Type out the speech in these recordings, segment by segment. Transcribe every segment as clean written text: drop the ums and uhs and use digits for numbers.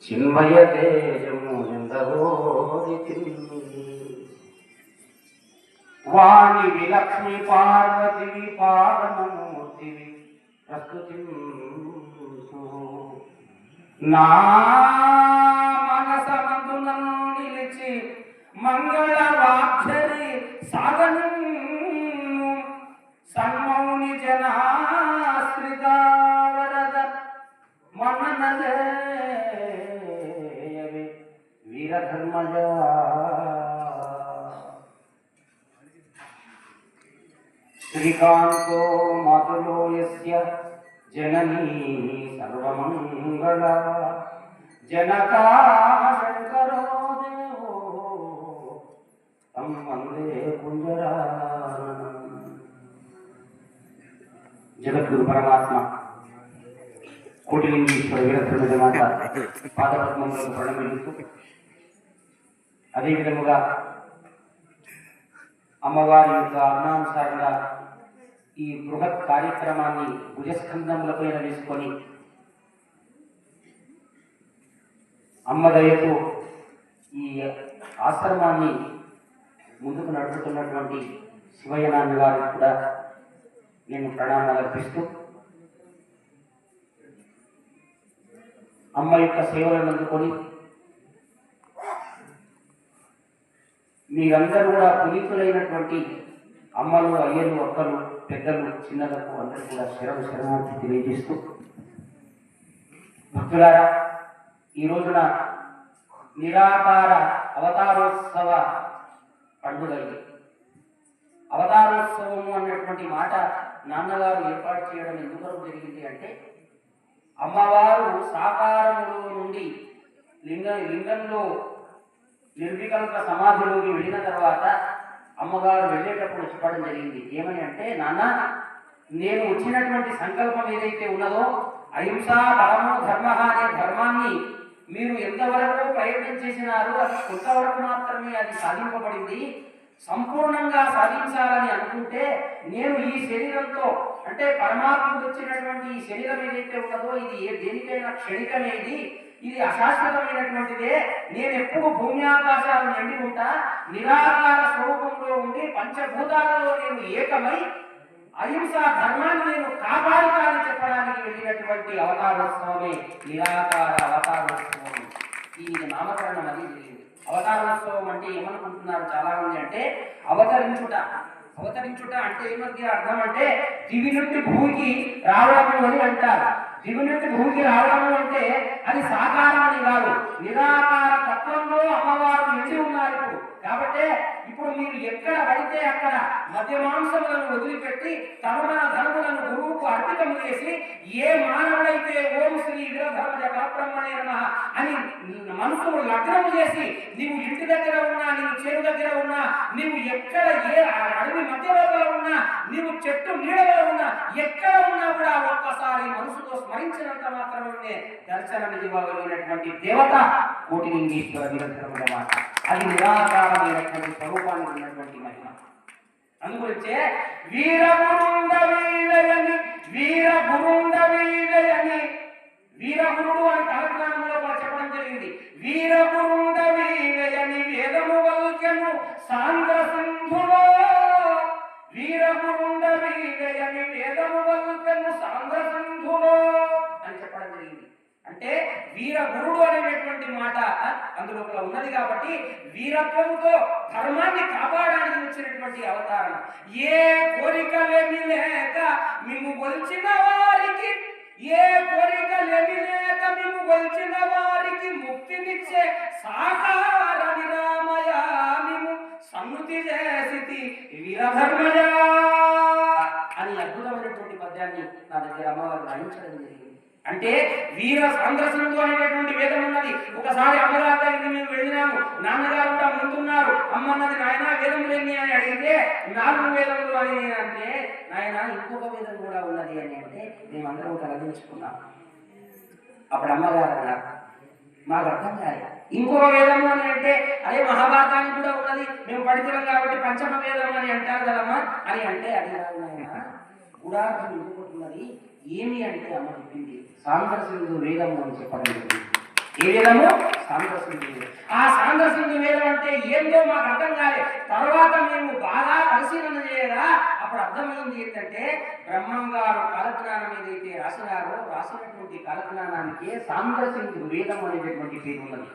చిన్మయ తేజము వాణి విలక్ష్మి పార్వతివి పావనమూర్తివి ప్రస్తుతి నా మనసమందునను నిలిచి మంగళ వాక్షరి సాగను సన్మౌని జనాశ్రిత వరద మననలేయవి వీరధర్మజ శ్రీకాంతో మాతులో యస్య జననీ సర్వమంగళ జనకా శంకరో దేవో తం వందే కుంజరాననం. జగద్గురు పరమాత్మ కోటిలింగేశ్వర వీరధర్మజ మాత పాదపద్మములకు ప్రణమిల్లుతూ అదేవిధముగా అమ్మవారి యొక్క అన్నానుసారంగా ఈ బృహత్ కార్యక్రమాన్ని భుజస్కంధములపైన వేసుకొని అమ్మదయతో ఈ ఆశ్రమాన్ని ముందుకు నడుపుతున్నటువంటి శివయ్యనాన్న గారికి కూడా నేను ప్రణామాలు అర్పిస్తూ అమ్మ యొక్క సేవలను అందుకొని మీరందరూ కూడా పునీతులైనటువంటి అమ్మలు, అయ్యలు, అక్కలు, పెద్దలు, చిన్నలకు అందరూ కూడా శరణార్థి తెలియజేస్తూ, భక్తులారా, ఈ రోజున నిరాకార అవతారోత్సవ పండుగ. అవతారోత్సవము అన్నటువంటి మాట నాన్నగారు ఏర్పాటు చేయడం ఎందుకు జరిగింది అంటే, అమ్మవారు సాకారములో నుండి లింగంలో నిర్వికల్ప సమాధిలోకి వెళ్ళిన తర్వాత అమ్మగారు వెళ్ళేటప్పుడు చెప్పడం జరిగింది. ఏమని అంటే, నాన్న, నేను వచ్చినటువంటి సంకల్పం ఏదైతే ఉన్నదో అహింస పరమో ధర్మ అనే ధర్మాన్ని మీరు ఎంతవరకు ప్రయత్నం చేసినారో అది కొంతవరకు మాత్రమే అది సాధింపబడింది. సంపూర్ణంగా సాధించాలని అనుకుంటే నేను ఈ శరీరంతో, అంటే పరమాత్ముడు వచ్చినటువంటి ఈ శరీరం ఏదైతే ఉన్నదో ఇది దేనికైనా క్షణికమేది, ఇది అశాశ్వతమైనటువంటిదే. నేను ఎప్పుడు భూమ్యాకాశాలు నిండి ఉంటా, నిరాకార స్వరూపంలో ఉండి పంచభూతాలలో నేను ఏకమై అహింసా ధర్మాన్ని నేను కాపాడుతానని చెప్పడానికి వెళ్ళినటువంటి అవతారోత్సవమే నిరాకార అవతారోత్సవం. ఈ నామకరణం అది జరిగింది. అవతారోత్సవం అంటే ఏమనుకుంటున్నారు చాలా మంది అంటే, అవతరించుట అంటే ఏమది అర్థం అంటే దివి నుండి భూమికి రావడము అని అంటారు. దివి నుండి భూమికి రావడము అంటే అది సాకారం అని కాదు, నిరాకార తత్వంలో అమ్మవారు నిండి ఉన్నారు. కాబట్టి ఇప్పుడు మీరు ఎక్కడ పడితే అక్కడ మధ్య మాంసములను వదిలిపెట్టి తమన ధర్ములను గురువుకు అర్పితం చేసి, ఏ మానవుడైతే ఓం శ్రీ వీరధర్మజ పరబ్రహ్మణే నమః అని మనసును లగ్నము చేసి, నీవు ఇంటి దగ్గర ఉన్నా, నీవు చెరు దగ్గర ఉన్నా, నీవు ఎక్కడ ఏ అడవి మధ్యలో ఉన్నా, నీవు చెట్టు నీడలో ఉన్నా, ఎక్కడ ఉన్నా కూడా ఒక్కసారి మనసుతో స్మరించినంత మాత్రమే దర్శనం ఇవ్వగలిగినటువంటి దేవత కోటిలింగేశ్వర వీరధర్మజ మాత. అది నిరాకారమైనటువంటి స్వరూపాన్ని ఉన్నటువంటి మహిమ. అందుగురించే వీరగురుండవీయని వీరగురుడు అని కాలజ్ఞానంలో కూడా చెప్పడం జరిగింది. వీరగురుండవీయని వేదము వల్కెను సాంద్ర సింధులో, వీరగురుండవీయని వేదము వల్కెను సాంద్ర సింధులో అని చెప్పడం జరిగింది. అంటే వీరగురుడు అనేటువంటి మాట అందులో ఉన్నది కాబట్టి వీరత్వంతో ధర్మాన్ని కాపాడడానికి వచ్చినటువంటి అవతారం. ఏ కోరికలేమి లేక మేము కొలిచిన వారికి, ఏ కోరికలేమి లేక మేము కొలిచిన వారికి ముక్తినిచ్చే సాకార విరామయ మేము సన్నుతి చేసి వీరధర్మయ అని అద్భుతమైనటువంటి పద్యాన్ని నా దగ్గర అమ్మవారు గ్రహించడం జరిగింది. అంటే వీర సాంద్రసింధు అనేటటువంటి వేదం ఉన్నది. ఒకసారి అమ్మగారి దగ్గరికి మేము వెళ్ళినాము, నాన్నగారు కూడా ముందున్నారు. అమ్మన్నది, నాయన వేదములేని అని అడిగితే 4 వేదములు అని అంటే, నాయన ఇంకొక వేదం కూడా ఉన్నది అని అంటే మేమందరం తలదించుకున్నాం. అప్పుడు అమ్మగారు అన్నారు, మాకు అర్థం కాదు, ఇంకొక వేదము అని అంటే అదే మహాభారతానికి కూడా ఉన్నది, మేము పడితున్నాం కాబట్టి పంచమ వేదం అని అంటారు కదమ్మా అని అంటే, అది గుడార్థం ఇంకొకటి ఉన్నది, ఏమి అంటే అమ్మ చెప్పింది సాంద్రసింధు వేదము అని చెప్పడం జరిగింది. ఏ వేదము? సాంద్రసింధు వేదం. ఆ సాంద్రసింధు వేదం అంటే ఏందో మాకు అర్థం కాలే. తర్వాత మేము బాగా పరిశీలన చేయగా అప్పుడు అర్థమైంది ఏంటంటే బ్రహ్మం గారు కాలజ్ఞానం ఏదైతే రాసినారో రాసినటువంటి కాలజ్ఞానానికి సాంద్రసింధు వేదం అనేటటువంటి పేరు ఉన్నది.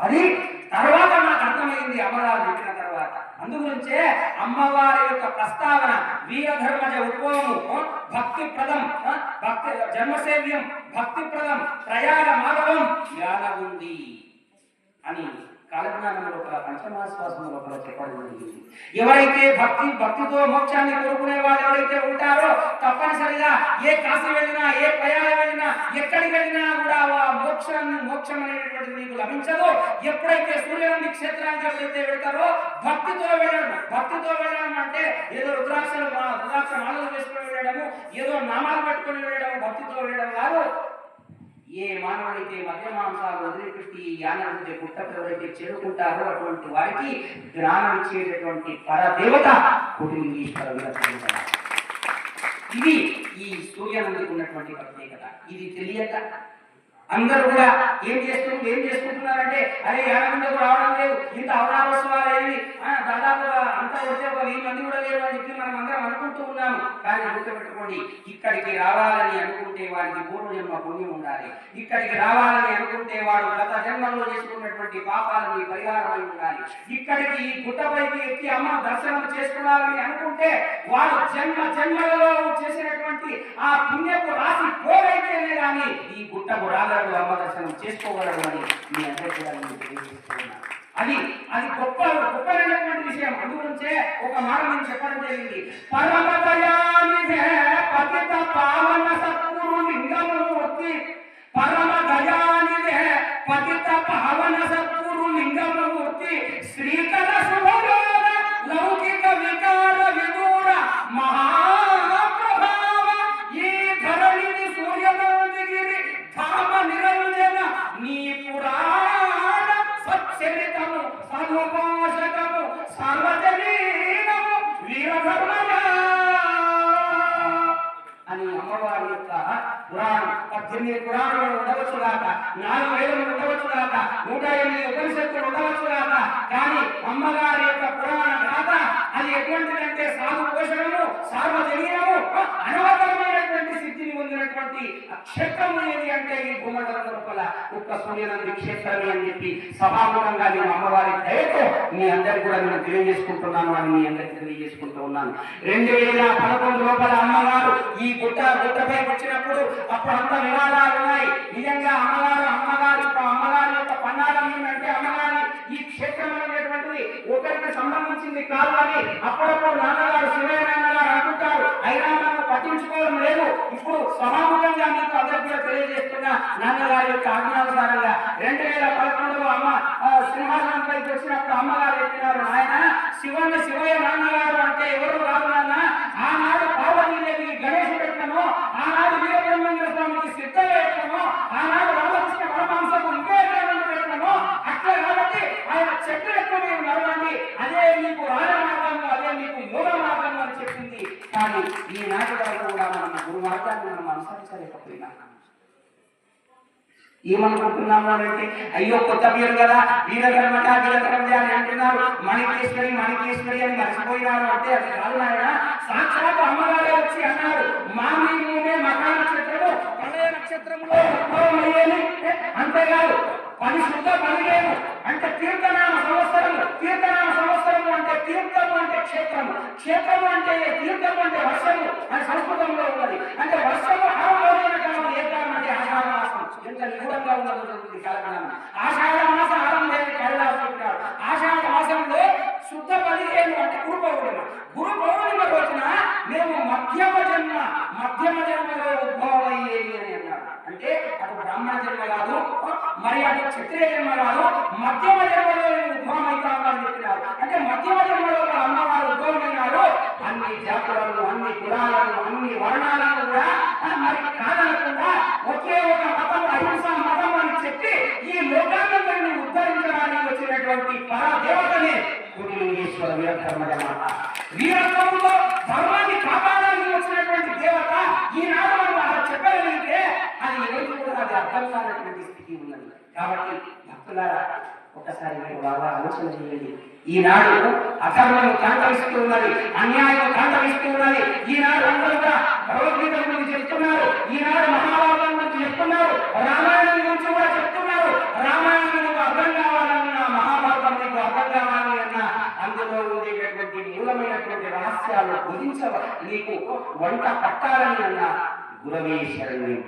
అది తర్వాత నాకు అర్థమైంది అమ్మగారు చెప్పిన తర్వాత. అందుగురించే అమ్మవారి యొక్క ప్రస్తావన వీరధర్మజ ఉద్భవము భక్తి ప్రదం, భక్తి జన్మసేవ్యం భక్తి ప్రదం ప్రయాగ మాధవం యాన ఉంది అని కాలజ్ఞానం లోపల పంచమహాశ్వాసం లోపల చెప్పడం జరిగింది. ఎవరైతే భక్తితో మోక్షాన్ని కోరుకునే వాళ్ళు ఎవరైతే ఉంటారో తప్పనిసరిగా ఏ కాశీ వెళ్ళినా ఏ ప్రయాణం వెళ్ళినా ఎక్కడికి వెళ్ళినా కూడా మోక్షం అనేటువంటిది మీకు లభించదు. ఎప్పుడైతే సూర్యనంది క్షేత్రానికి ఎప్పుడైతే వెళ్తారో భక్తితో వెళ్ళడం అంటే ఏదో రుద్రాక్ష మాలలు వేసుకొని వెళ్ళడము, ఏదో నామాలు పెట్టుకొని వెళ్ళడము భక్తితో వెళ్ళడం కాదు. ఏ మానవుడైతే మధ్య మాంసాలు వదిలిపెట్టి యానంటే గుట్టకు ఎవరైతే చేరుకుంటారో అటువంటి వారికి జ్ఞానం ఇచ్చేటటువంటి పరదేవత కోటిలింగేశ్వర వీరభద్ర. ఇది ఈ సూర్యనందికి ఉన్నటువంటి ప్రత్యేకత. ఇది తెలియక అందరూ కూడా ఏం చేసుకుంటున్నారంటే అరే యానందకు రావడం లేదు, ఇంత అవరావసరాలు ఏవి దాదాపుగా అంతా వచ్చే ఒక 1000 మంది కూడా లేరు అని చెప్పి మనం అందరం అనుకుంటూ ఉన్నాము. కానీ గుర్తుపెట్టుకోండి, ఇక్కడికి రావాలని అనుకుంటే వారికి పూర్వజన్మ పుణ్యం ఉండాలి. ఇక్కడికి రావాలని అనుకుంటే వాడు గత జన్మలో చేసుకున్నటువంటి పాపాలని పరిహారం అయి ఉండాలి. ఇక్కడికి ఈ గుట్టపైకి ఎక్కి అమ్మ దర్శనం చేసుకోవాలని అనుకుంటే వాడు జన్మలలో చేసినటువంటి ఆ పుణ్యపు రాసి పోగైతేనే కానీ ఈ గుట్టకు రాగలడు, అమ్మ దర్శనం చేసుకోగలడు అని మీ అందరూ కూడా నేను తెలియజేస్తున్నాను. అది గొప్పైనటువంటి విషయం. అందుగురించే ఒక మాట నేను చెప్పడం జరిగింది. పరమ దయానిధే పతిత పావన సద్గురు లింగమూర్తి, పరమ దయానిధే పతిత పావన సద్గురు లింగమూర్తి, శ్రీకర శుభయోగ లౌకిక వికార విదూర మహాప్రభావ, ఈ ధరణిని సూర్యనందిగిరి ధామ నిరంజన నీ పురాణ సచ్చరితము సర్వపాశకము సర్వజనీనము వీరధర్మయ అని అమ్మవారి యొక్క పురాణం 18 పురాణాలు ఉండవచ్చుగాక, 4 వేదములు ఉండవచ్చుగాక, 108 ఉపనిషత్తులు ఉండవచ్చుగాక, కానీ అమ్మగారి యొక్క పురాణ గాథ అది ఎటువంటిదంటే సాధు పోషణము సార్వజనీనము అనవసరమైనటువంటి సిద్ధిని పొందినటువంటి క్షేత్రము ఏది అంటే ఈ భూమండలం లోపల ఒక్క సూర్యనంది క్షేత్రమే అని చెప్పి సభాముఖంగా నేను అమ్మవారి దయతో మీ అందరికి కూడా నేను తెలియజేసుకుంటున్నాను అని మీ అందరికి తెలియజేసుకుంటూ ఉన్నాను. 2011 లోపల అమ్మగారు ఈ గుట్టపై వచ్చినప్పుడు అప్పుడు అంత వివాదాలు ఉన్నాయి. నిజంగా అమ్మగారి యొక్క పన్నాగం ఏంటంటే అమ్మగారి ఈ క్షేత్రం అనేటువంటిది ఒకరికి సంబంధించింది కాదు అని అప్పుడప్పుడు నాన్నగారు శివయ్య నాన్నగారు అంటుంటారు. అయినా మనం పట్టించుకోవడం లేదు. ఇప్పుడు సమాముఖంగా మీకు అందరికీ కూడా తెలియజేస్తున్నా నాన్నగారి యొక్క ఆజ్ఞానుసారంగా 2011లో అమ్మ సింహాసనంపైకి వచ్చినప్పుడు అమ్మగారు చెప్పినారు, నాయన శివయ్య నాన్నగారు అంటే ఎవరు కాదు నాన్న, ఆనాడు పార్వతీదేవి గణేశుడు పెట్టను, ఆనాడు వీరబ్రహ్మేంద్ర స్వామికి సిద్ధంగా పెట్టను, ఆనాడు రామకృష్ణ పరమహంసకు పెట్టను. అట్లా కాబట్టి ఆయన చెట్టు ఎక్కువ మీరు నడవండి, అదే మీకు రాజమార్గము, అదే మీకు యోగ మార్గము అని చెప్పింది. కానీ ఈనాటి వరకు కూడా మనం గురు మార్గాన్ని మనం అనుసరించలేకపోయినా ఏమనుకుంటున్నాము అంటే అయ్యో కొత్త పేరు కదా వీరధర్మజ అని అంటున్నారు, మణికేశ్వరి అని మర్చిపోయినారు అంటే అది కాదు నాయన. సాక్షాత్ అమ్మగారే వచ్చి అన్నారు, మా మీనే మకా నక్షత్రము ప్రళయ నక్షత్రంలో ఉద్భవమయ్యేది. అంతేకాదు 10 శుద్ధ 15 అంటే తీర్థనామ సంవత్సరము అంటే తీర్థము అంటే క్షేత్రము అంటే తీర్థము అంటే వర్షము అని సంస్కృతంలో ఉన్నది. అంటే వర్షము ఆరంభమైన కాలం ఏ కాలం అంటే ఆషాఢ మాసం. ఎంత నిగూఢంగా ఉన్నదో జరుగుతుంది కాలజ్ఞానం. ఆషాఢ మాసం ఆరంభమైన కాళిదాసు ఆషాఢ మాసంలో శుద్ధ 15 అంటే గురు పౌర్ణిమ రోజున మేము మధ్యమ జన్మలో ఉద్భవమయ్యేది అని అన్నారు. అంటే అటు బ్రాహ్మణ జన్మ కాదు, మరి అటు క్షత్రియ జన్మ కాదు, మధ్యమ జన్మలో ఉద్భవం అవుతామని చెప్పినారు. అంటే మధ్యమ జన్మలో అమ్మవారు ఉద్భవమైనారు. అన్ని జాతులను, అన్ని కులాలను, అన్ని వర్ణాలను కూడా మరి కాదనకుండా ఒకే ఒక మతం అహింసా మతం అని చెప్పి ఈ లోకాలందరినీ ఉద్ధరించడానికి వచ్చినటువంటి పరదేవతనే కోటిలింగేశ్వర వీరధర్మజ మాత. వీరత్వంలో ధర్మాన్ని కాపాడాలని వచ్చినటువంటి దేవత ఈనాడు మనం అలా చెప్పగలిగితే అది ఎవరికి కూడా అది అర్థం కానటువంటి స్థితి ఉన్నది. కాబట్టి భక్తులారా ఒకసారి మీరు బాగా ఆలోచన చేయండి. ఈనాడు అధర్మం కాంటవిస్తూ ఉన్నది, అన్యాయం కాంటవిస్తూ ఉన్నది. ఈనాడు అందరూ కూడా భగవద్గీత గురించి చెప్తున్నారు, ఈనాడు మహాభారతం గురించి చెప్తున్నారు, రామాయణం గురించి కూడా చెప్తున్నారు. రామాయణం నీకు అర్థం కావాలన్నా, మహాభారతం నీకు అర్థం కావాలి అన్నా అందులో ఉండేటటువంటి మూలమైనటువంటి రహస్యాలు బోధించవ నీకు వంట పట్టాలని అన్నా గురవే శరణ్యం.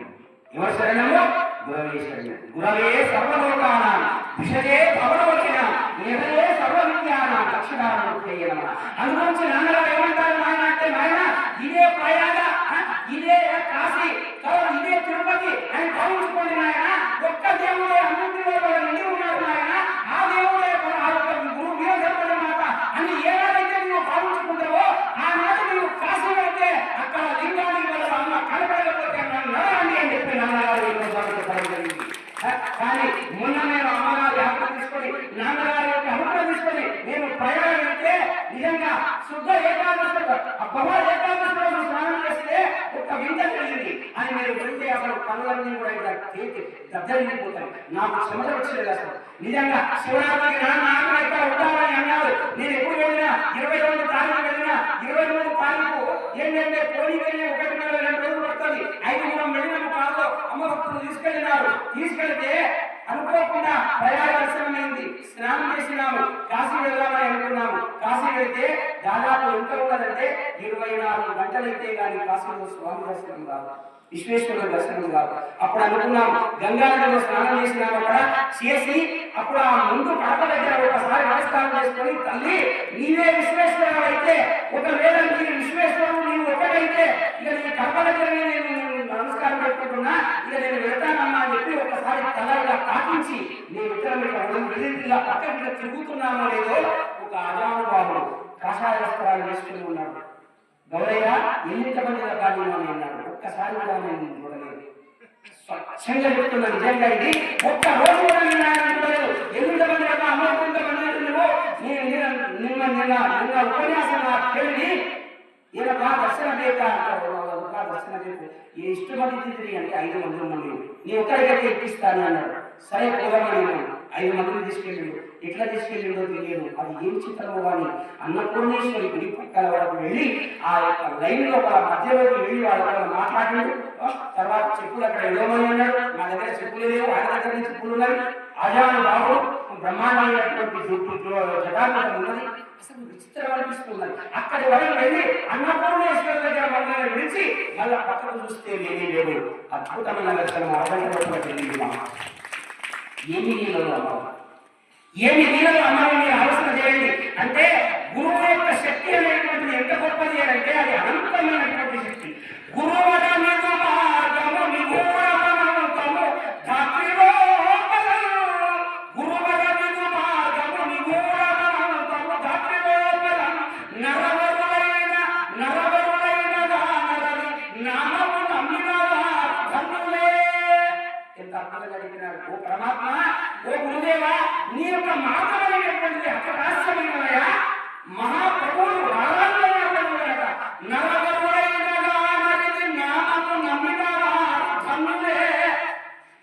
ఎవరు శరణము? గురవే శరణ్యం. గురవే సర్వలోకానాం విషయే భవనవచనం నిహయే సర్వ విద్యానాం దక్షిణామూర్తయే నమః. అందుగురించి నాన్నగారు ఏమంటారు నాయన అంటే, నాయన ఇదే ప్రయాగ, ఇదే కాశీ, ఇదే తిరుపతి అని భావించుకోండి నాయన. ఒక్క దేవుడే అన్నింటిలో నిండి ఉన్నాడు నాయన. ఆ దేవుడే గురువు వీరధర్మజ మాత అని ఏనాడైతే నువ్వు భావించుకుంటావో ఆనాడు నువ్వు కాశీ వెళ్తే అక్కడ లింగానికి వల్ల అమ్మ కనపడకపోతే నడవండి అని చెప్పి నాన్నగారు జరిగింది. కానీ మొన్న నేను అమ్మగారి ఆజ్ఞ తీసుకొని, నాన్నగారి యొక్క అభిప్రాయం తీసుకొని నేను ప్రయాణం వెళ్తే నిజంగా శుద్ధ ఏకాదశి ఏకాదశిలో స్నానం చేస్తే ఒక వింత కలిగింది అని మీరు వెళ్తే అసలు పనులన్నీ కూడా ఇలా దద్దరిల్లిపోతాయి. నాకు శ్రమ వచ్చలేదు అసలు. నిజంగా శివరాత్రికి నాన్న ఇక్కడ ఉంటామని అన్నారు. నేను ఎప్పుడు వెళ్ళినా 22 తారీఖు వెళ్ళినా 23 తారీఖు ఏంటంటే పోనీ వెళ్ళి 1-2 రోజులు పడుతుంది. 5 వెళ్ళిన కాదు అమ్మ భక్తులు తీసుకెళ్తే అనుకోకుండా ప్రయాణ దర్శనమైంది. స్నానం చేసినాము, కాశీ వెళ్దామని అనుకున్నాము. కాశీ వెళ్తే దాదాపు ఎంత ఉన్నదంటే 24 గంటలైతే కానీ కాశీలో స్వామి దర్శనం కాదు, విశ్వేశ్వరుల దర్శనం కాదు. అప్పుడు అనుకున్నాం గంగానదిలో స్నానం చేసినాము. అక్కడ చేసి అప్పుడు ఆ ముందు కడప దగ్గర ఒకసారి నమస్కారం చేసుకొని, తల్లి నీవే విశ్వేశ్వరుడు అయితే, ఒకవేళ మీరు విశ్వేశ్వరుడు నీవు ఒకటైతే ఇక నీ కడప దగ్గర నేను నమస్కారం పెట్టుకుంటున్నా, ఇక నేను వెళ్తానమ్మా అని చెప్పి ఒకసారి తలగా తాకించి నేను ఇలా పక్కన తిరుగుతున్నామో లేదో ఒక అజానుబాబుడు కాషాయ వస్త్రాలు వేసుకుని ఉన్నాడు. గౌరయ్య ఎన్నింతమంది రకాలు అన్నాడు. ఒక్కసారి కూడా నేను చూడలేదు. స్వచ్ఛంగా చెప్తున్నా, నిజంగా ఇది ఒక్క రోజు కూడా నేను అనుకోలేదు. ఎన్నింతమంది రకాల అమౌంతమంది నిన్న ఉపన్యాసం కేಳಿ ఈయన దర్శన దర్శన ఈ ఇష్టపడి తిరిగి అంటే 5 మంది నీ ఒక్కరికైతే ఇప్పిస్తాను అన్నాడు. సరే పోదామని 5 మందిని తీసుకెళ్ళాడు. ఎట్లా తీసుకెళ్ళిండో తెలియదు. అది ఏం చిత్రమో కానీ అన్నపూర్ణేశ్వరి గుడి పక్కల వరకు వెళ్ళి ఆ యొక్క లైన్ లో మధ్యలోకి వెళ్ళి వాళ్ళతో మాట్లాడాడు. తర్వాత చెప్పులు అక్కడ ఇవ్వమని అన్నాడు. మా దగ్గర చెప్పులు లేవు, ఆయన దగ్గర చెప్పులు ఉన్నాయి. అజాను బాబు బ్రహ్మాండమైనటువంటి జటాలు ఉన్నది. అసలు విచిత్రం అనిపిస్తున్నది. అక్కడి వరకు వెళ్ళి అన్నపూర్ణేశ్వరి దగ్గర మమ్మల్ని విడిచి మళ్ళా పక్కన చూస్తే లేని లేదు. అద్భుతమైన దర్శనం అర్థమైనటువంటి ఏమి నీళ్ళు అమ్మవారు, ఏమి నీళ్ళు అమ్మని మీరు ఆలోచన చేయండి. అంటే గురువు యొక్క శక్తి అనేటువంటిది ఎంత గొప్పది అంటే అది అనంతమైనటువంటి శక్తి. గురువు పరమాత్మ, ఓ గురుదేవా నీ యొక్క మాటలైనటువంటిది అపరాశ్యమైనవయా, మహాప్రభువులు రారాజులైనటువంటి నరవరుడైనగా నరిది నామము నమ్మినవా ధన్యులే.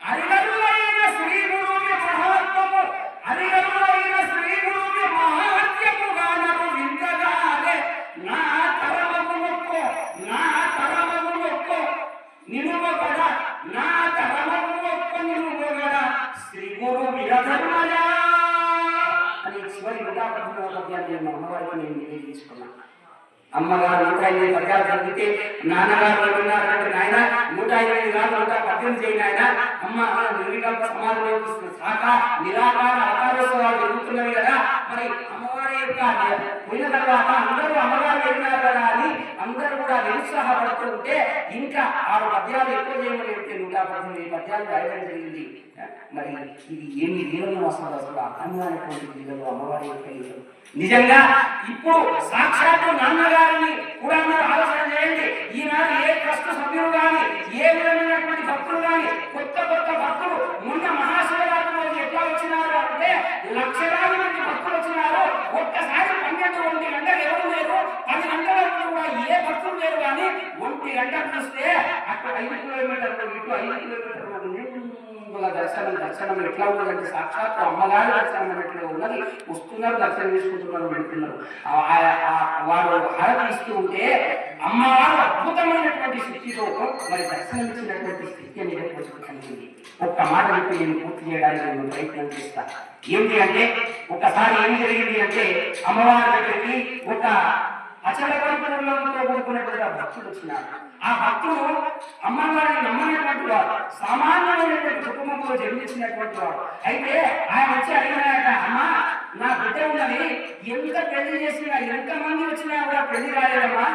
అరిగరులైన శ్రీ గురువుని మహాత్మము, అరిగరులైన శ్రీ గురువుని మహాత్యముగా నరు వింతగానే నా తరమకు నొక్కు, నా తరమకు నొక్కు నిలువబడ, నా తరమకు నొక్కు నిలువబడ శ్రీ గురు వీరధర్మజ అని చివరి 118వ పద్యాన్ని అమ్మవారికి నేను నివేదించుకున్నాను. అమ్మగారు 108 పద్యాలు చదివితే నాన్నగారు అంటున్నారంటే నాయన 108 కాదు 118 చేయి నాయన. అమ్మ నిర్వికల్ప సమాజంలో శాఖ నిరాకార అవతారోత్సవాలు జరుగుతున్నవి కదా, మరి అమ్మవారి యొక్క పోయిన తర్వాత అందరూ అమ్మగారు వెళ్ళినారు కదా అని అందరూ కూడా నిరుత్సాహపడుతూ ఉంటే ఇంకా 6 పద్యాలు ఎక్కువ చేయమని అంటే 118 పద్యాలు రాయడం జరిగింది. మరి ఇది ఏమి లీలలో అసలు అర్థమైనటువంటి లీలలో అమ్మవారి యొక్క లీలలు. నిజంగా ఇప్పుడు సాక్షాత్తు నాన్నగారిని కూడా మీరు ఆలోచన చేయండి. ఈనాడు ఏ ట్రస్ట్ సభ్యులు కానీ, ఏ విధమైనటువంటి భక్తులు కానీ, కొత్త భక్తులు మొన్న మహాశివరాత్రి రోజు ఎట్లా వచ్చినారు అంటే లక్షలాది మంది భక్తులు వచ్చినారు. ఒక్కసారి 12 గంటలు ఎవరు లేరు, 10 గంటల కూడా ఏ భక్తులు లేరు కానీ దర్శనం ఎట్లా ఉన్నదంటే సాక్షాత్ అమ్మగారి దర్శనం అన్నట్లుగా ఉన్నది. వస్తున్నారు, దర్శనం చేసుకుంటున్నారు, వెళ్తున్నారు. వారు హారతి ఇస్తూ ఉంటే అమ్మవారు అద్భుతమైనటువంటి స్థితితో మరి దర్శనం ఇచ్చినటువంటి స్థితి అనేది కనిపించింది. ఒక్క మాట చెప్పి నేను పూర్తి చేయడానికి నేను ప్రయత్నం చేస్తాను. ఏమిటి అంటే ఒకసారి ఏం జరిగింది అంటే అమ్మవారి దగ్గరికి ఒక అచల పరిపూర్ణంతో కూడుకున్నటువంటి భక్తుడు వచ్చినాడు. ఆ భక్తుడు అమ్మవారిని నమ్మనటువంటి వాడు, సామాన్యమైనటువంటి కుటుంబంలో జన్మించినటువంటి వాడు. అయితే ఆయన వచ్చి అడిగినాయట, అమ్మ నా బిడ్డ ఉన్నది, ఎంత పెళ్లి చేసినా ఎంతమంది వచ్చినా కూడా పెళ్లి కాలేదమ్మా,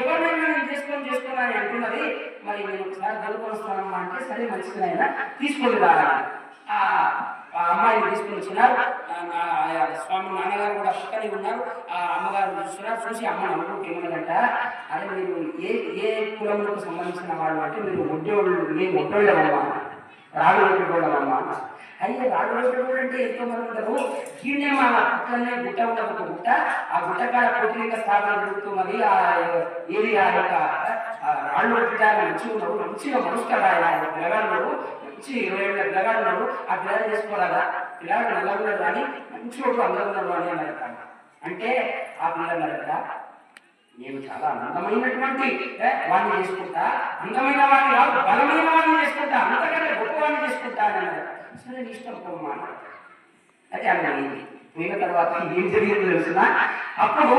ఎవరినైనా నేను చేసుకొని అంటున్నది, మరి నేను ఒకసారి కలుపుకొని వస్తానమ్మా అంటే సరే మంచిది ఆయన తీసుకొని రావాలి. ఆ అమ్మాయిని తీసుకుని వచ్చినారు. స్వామి నాన్నగారు కూడా పక్కనే ఉన్నారు. ఆ అమ్మగారు చూస్తున్నారు. చూసి అమ్మ నవ్వుకుంటూ ఏమన్నదంట, అదే మీరు ఏ కులంలోకి సంబంధించిన వాళ్ళు అంటే మీరు ఒడ్డోళ్ళమమ్మా, రాళ్ళు ఒడ్డోళ్ళమమ్మా. అయితే రాళ్ళు ఒడ్డోళ్ళు అంటే ఎంతో మంది ఉంటారు. ఈయనే మా పక్కనే గుట్ట ఉన్న ఒక గుట్ట, ఆ గుట్టకాడ కోటిలింగ స్థాపన జరుగుతున్నది. ఏది ఆ యొక్క రాళ్ళు ఒడ్డాన్ని మంచిగా మనుస్తాడు ఆయన పిల్లగాడు, మంచి 20 ఏళ్ళ పిల్లగాడు ఉన్నాడు. ఆ పిల్లలు చేసుకోరాదా, పిల్లగాడు నల్లగున్నాడు కానీ మంచి ఒకటి అందరున్నాడు అని అన్నారట. అంటే ఆ పిల్లలు అడగట, నేను చాలా అందమైనటువంటి వాడిని చేసుకుంటా, అందమైన వాడిని కాదు బలమైన వాడిని చేసుకుంటా, అంతకంటే గొప్పవాడిని చేసుకుంటా అని అన్నారట. సరే ఇష్టం పోమ్మా అన్నారట. అయితే అన్నది పోయిన తర్వాత ఏం జరిగిందో తెలుసునా, అప్పుడు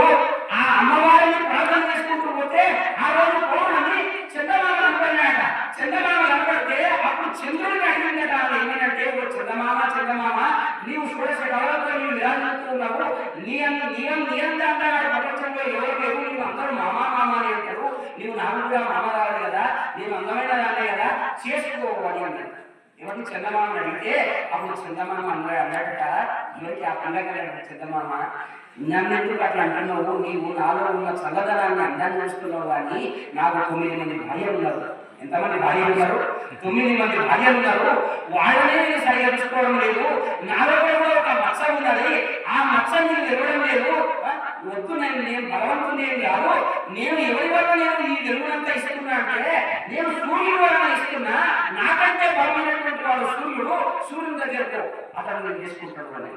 ఆ అమ్మవారిని ప్రార్థన చేసుకుంటూ పోతే ఆ రోజు పౌర్ణమి చందమామ కనపడినాయట. చందమామ కనపడితే అప్పుడు చంద్రుడిని అడిగిందట, ఏమనంటే ఓ చందమామ నీవు షోడశ కళలతో నీవు విరాజిస్తున్నావు, నీయంతా ప్రపంచంలో ఎవరు లేవు, నీవు అందరూ మామా అని అంటారు, నీవు నాకు కూడా మామ కావాలి కదా, నేను అందమైన దాన్నే కదా, చేసుకోవాలి అన్నాడు. ఎవరిని చందమామని అడిగితే అప్పుడు చందమామ అన్నాడట, ఎవరికి ఆ పండగ చందమామ, నన్ను ఎందుకు అట్లా అంటున్నావు, నీవు నాలో ఉన్న చల్లదనాన్ని అందాన్ని చూస్తున్నావు కానీ నాకు 9 మంది భార్యలు ఉన్నారు. ఎంతమంది భార్యలు ఉన్నారు? 9 మంది భార్యలు ఉన్నారు. వాళ్ళనే నేను సరిగా చూసుకోవడం లేదు. నాలో కూడా ఒక మచ్చ ఉన్నది, ఆ మచ్చ నీకు తెలవడం లేదు. వద్దు, నేను బలవంతుని ఏం కాదు, నేను ఎవరి వల్ల నేను ఈ వెలుగునంతా ఇస్తున్నా అంటే నేను సూర్యుడి వలన ఇస్తున్నా, నాకంటే బలమైనటువంటి వాడు సూర్యుడి దగ్గరకు అతను నేను చేసుకుంటాడు అని.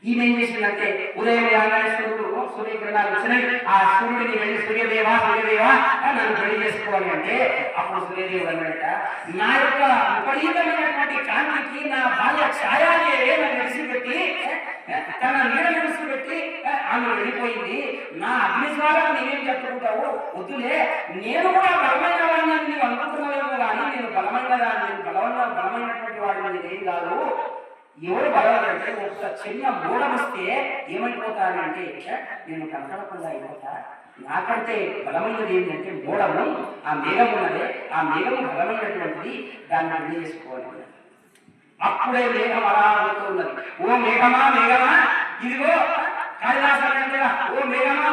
ఈమె ఏం చేసిందంటే ఉదయం సూర్యకిరణాలు వచ్చినాయి. ఆ సూర్యుడిని వెళ్ళి సూర్యదేవా నన్ను పెళ్లి చేసుకోవాలి అంటే అప్పుడు సూర్యదేవుడు అన్నట, నా యొక్క విపరీతమైనటువంటి కాంతికి నా బాల్య ఛాయాలే నన్ను విడిచిపెట్టి, తన నీడ విడిచిపెట్టి ఆమె వెళ్ళిపోయింది. నా అగ్నిజ్వాలకు నేనేం చెప్పుకుంటావు, వద్దులే, నేను కూడా బలమైన వాడిని నీవు అనుకుంటున్నావేమో కానీ నేను బలమైనటువంటి వాడిని నేనేం కాదు. ఎవరు బలవాలంటే ఒక చిన్న మూలం వస్తే ఏమైపోతానంటే నేను కనపడకుండా అయిపోతా. నాకంటే బలమైనది ఏంటంటే మూలము, ఆ మేఘం ఉన్నదే, ఆ మేఘము బలమైనటువంటిది, దాన్ని పెళ్లి చేసుకోవాలి. అప్పుడే మేఘం అలా అవుతున్నది. ఓ మేఘమా ఇదిగో కాళిదాసు అంటే ఓ మేఘమా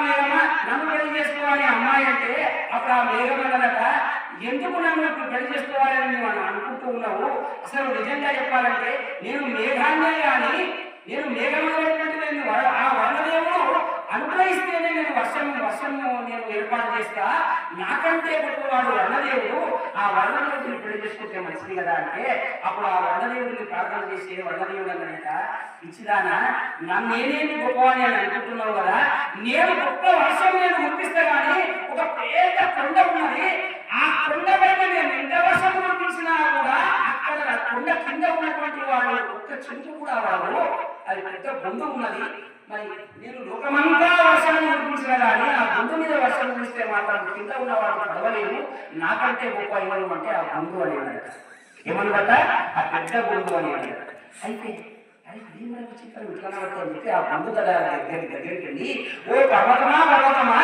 నన్ను పెళ్లి చేసుకోవాలి అమ్మాయి అంటే అప్పుడు ఆ మేఘం అన్నదట, ఎందుకు నన్ను పెళ్లి చేసుకోవాలని నువ్వు అనుకుంటూ ఉన్నావు, అసలు నిజంగా చెప్పాలంటే నేను మేఘాన్నే కానీ నేను మేఘమైనటువంటి ఆ వర్ణదేవుడు అనుగ్రహిస్తేనే నేను వర్షము నేను ఏర్పాటు చేస్తా, నాకంటే గొప్పవాడు వర్ణదేవుడు, ఆ వర్ణదేవుడిని పెళ్లి చేసుకుంటే మంచిది కదా అంటే అప్పుడు ఆ వర్ణదేవుడిని ప్రార్థన చేసే వర్ణదేవుడు అన్నట, ఇచ్చిదానా నేనేమి గొప్పవాణి అని అనుకుంటున్నావు కదా, నేను గొప్ప వర్షం నేను ముప్పిస్తా కానీ ఒక పేద కొండ ఉన్నది, ఆ కొండ పైన నేను ఎంత వర్షం కురిపించినా కూడా అక్కడ కొండ కింద ఉన్నటువంటి వాడు ఒక్క చెంచు కూడా వాడు, అది పెద్ద బొందు ఉన్నది, మరి నేను లోకమంతా వర్షం కురిపించిన కానీ ఆ బొందు మీద వర్షం కురిస్తే మాత్రం కింద ఉన్నవాడు పడవలేదు, నాకంటే గొప్ప ఎవరు అంటే ఆ బొందు అని అన్నాడు. ఏమన్నట, ఆ పెద్ద బొందు అని అన్నాడు. అయితే ఆ బొందు దగ్గరికి వెళ్ళి, ఓ పర్వతమా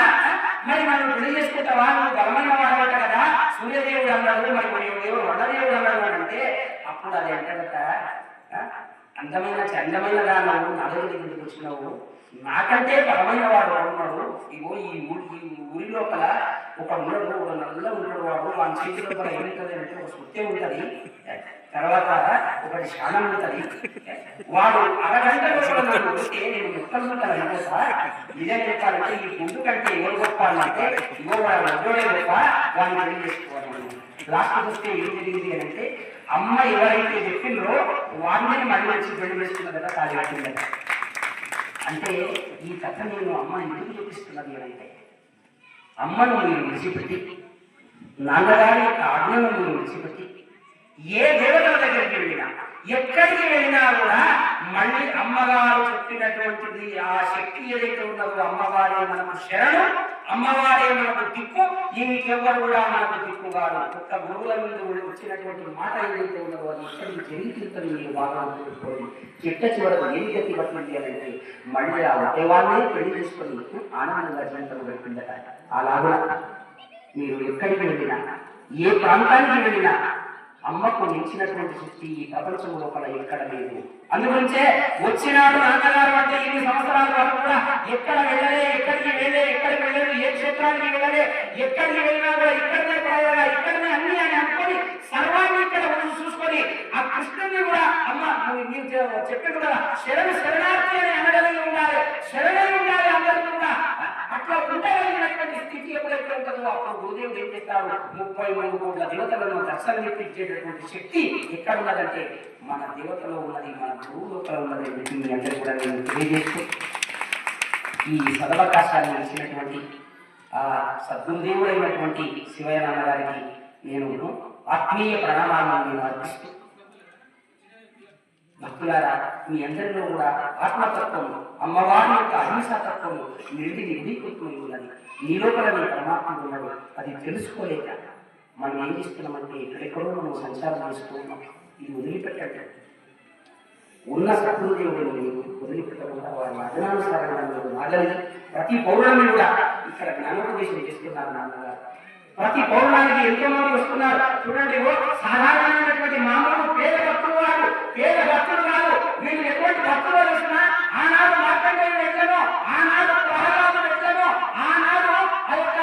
మరి మనం పెళ్లి చేసుకుంటావా, నువ్వు బలమైన వాడట కదా, సూర్యదేవుడు అన్నాడు, మరి ఎవరు వర్ణదేవుడు అన్నాడు అంటే అప్పుడు అది అంటట, అందమైన దాన్ని నలుగురి దగ్గరికి వచ్చినావు, నాకంటే బలమైన వాడు ఉన్నాడు, ఇగో ఈ ఊరి లోపల ఒక ఉన్నాడు, ఒక నల్ల ఉంటాడు, వాడి చేతి లోపల ఏముంటుంది అంటే ఒక సుత్తే ఉంటుంది, తర్వాత ఒకటి శానం ఉంటుంది, వాడు అరగంట లోపల నన్ను వస్తే నేను ముక్కలు అయిపోతా. నిజం చెప్పాలంటే ఈ ముందు కంటే ఎవరు గొప్ప అంటే ఇగో వాడు వడ్డోడే గొప్ప, వాడిని పెళ్లి చేసుకోవాలి. లాస్ట్ వస్తే ఏం జరిగింది అంటే అమ్మ ఎవరైతే చెప్పిందో వాడిని మళ్ళీ వచ్చి పెళ్లి చేసుకున్న కదా ఖాళీ కట్టిందట. అంటే ఈ కథ నేను అమ్మ ఎందుకు చూపిస్తున్నది అంటే, అమ్మను మీరు విడిచిపెట్టి, నాన్నగారి యొక్క ఆజ్ఞను మీరు విడిచిపెట్టి ఏ దేవతల దగ్గరికి వెళ్ళినా, ఎక్కడికి వెళ్ళినా కూడా మళ్ళీ అమ్మగారు చెప్పినటువంటిది ఆ శక్తి ఏదైతే ఉన్నదో అమ్మవారే మనకు శరణు, అమ్మవారే మనకు దిక్కు, ఇంకెవ్వరు కూడా మనకు దిక్కు కాదు. ఒక్క గురువుల మీద వచ్చినటువంటి మాట ఏదైతే ఉన్నదో అది ఇక్కడికి జరిగిపోతుంది. మీరు బాగా చూసుకోండి. చిట్ట చివరకు ఏం గతి పట్టింది అని అంటే మళ్ళీ ఆ ఒకేవాళ్ళే పెళ్లి చేసుకొని ఆనందంగా జీవితం గడిపిందట. అలాగా మీరు ఎక్కడికి వెళ్ళినా, ఏ ప్రాంతానికి వెళ్ళినా అమ్మకు మించినటువంటి శక్తి ఈ ప్రపంచం లోపల ఎక్కడ లేదు. అందుగురించే వచ్చినాడు నాన్నగారు అంటే ఇన్ని సంవత్సరాల వరకు కూడా ఎక్కడ వెళ్ళలే, ఎక్కడికి వెళ్ళలేదు, ఏ క్షేత్రానికి వెళ్ళలే, ఎక్కడికి వెళ్ళినా కూడా ఇక్కడనే పడగా ఇక్కడనే అన్ని అని అనుకొని సర్వాన్ని ఇక్కడ చూసుకొని ఆ కృష్ణుని కూడా అమ్మ మీరు చెప్పారు కదా శరణార్థి అని అనగలిగి ఉండాలి, శరణై ఉండాలి అందరికీ కూడా. అట్లా ఉండగలిగినటువంటి స్థితి ఎప్పుడైతే ఉంటుందో అప్పుడు గురుదేవుడు ఏం చేస్తారు, 33 కోట్ల దేవతలను దర్శనం ఇప్పించేటటువంటి శక్తి ఎక్కడ ఉన్నదంటే మన దేవతలో ఉన్నది, మన గురువు లోపల ఉన్నది అని మీ అందరూ కూడా నేను తెలియజేస్తూ ఈ సదవకాశాన్ని ఇచ్చినటువంటి ఆ సద్గురుదేవుడైనటువంటి శివయ్య నాన్నగారికి నేను ఆత్మీయ ప్రణామాలను నేను అర్పిస్తూ, భక్తులారా మీ అందరిలో కూడా ఆత్మతత్వం, అమ్మవారి యొక్క అహింసాతత్వము నిండికృతమై ఉన్నది. నీ లోపల నీ పరమాత్మ ఉన్నది. అది తెలుసుకోలేక మనం ఏం చేస్తున్నామంటే ఎక్కడెక్కడో మనం సంచారం చేస్తూ ఉన్నాం. ఇది వదిలిపెట్టండి. ఉన్న సద్గురుదేవుడిని వదిలిపెట్టకుండా వారి అర్థానుసారంగా మీరు మాట్లాడి ప్రతి పౌర్ణమి కూడా ఇక్కడ జ్ఞానోపదేశం చేస్తున్నారు నాన్నగారు. ప్రతి పౌర్ణానికి ఎంతో మంది వస్తున్నారు. చూడండి, సాధారణమైనటువంటి మామూలు పేద భక్తులు కాదు. వీళ్ళు ఎటువంటి భక్తులు వస్తున్నా ఆనాడు మార్కండేయుడు ఎట్లనో, ఆనాడు ప్రహ్లాదుడు ఎట్లనో, ఆనాడు ఆ యొక్క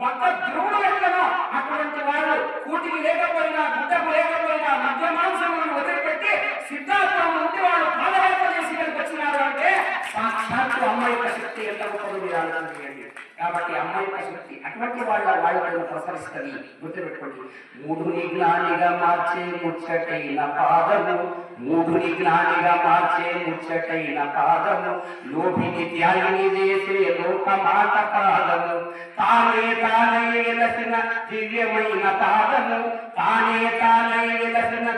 భక్త ధ్రువుడు ఎట్లనో అటువంటి వాళ్ళు కూటికి లేకపోయినా, గుడ్డకు లేకపోయినా, మధ్య మాంసములను వదిలిపెట్టి సిద్ధార్థం నుండి వాళ్ళు పాదయాత్ర చేసి ఇక్కడికి వచ్చినారు అంటే సాక్షాత్తు అమ్మ యొక్క శక్తి ఎంత గొప్పదో మీరు ఆలోచన చేయండి. కాబట్టి అమ్మ యొక్క శక్తి అటువంటి వాళ్ళని ప్రసరిస్తుంది. గుర్తుపెట్టుకోండి. మూఢుని జ్ఞానిగా మార్చే ముచ్చటైన పాదము, మూఢుని జ్ఞానిగా మార్చే ముచ్చటైన పాదము, లోభిని త్యాగిని చేసే లోక మాట పాదము, తానే వెలసిన దివ్యమైన పాదము,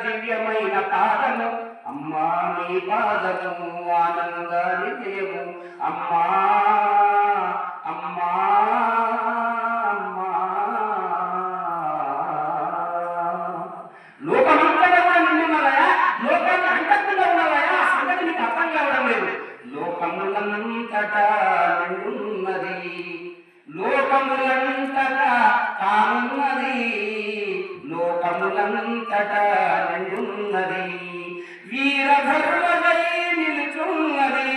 దివ్యమైన పాదము, అమ్మా నీ పాదము ఆనంద నిలయము, అమ్మా అమ్మా అమ్మా. లోకమంతటా కూడా నిండున్నదయా, లోకాన్ని అంటకుండా ఉన్నదయా, ఆ సంగతి నీకు అర్థం కావడం లేదు. లోకములంతటా నిండున్నది, లోకములంతటా తానున్నది, లోకములంతటా నిండున్నది, వీరధర్మజై నిలుచున్నది,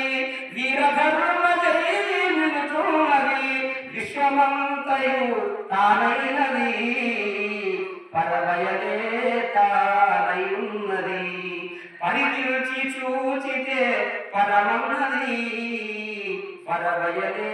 వీరధర్మజై నిలుచున్నది, విశ్వమంతయు తానైనది, పరవయలే తానై ఉన్నది, పరిచిచి చూచితే పరమన్నది, పరవయలే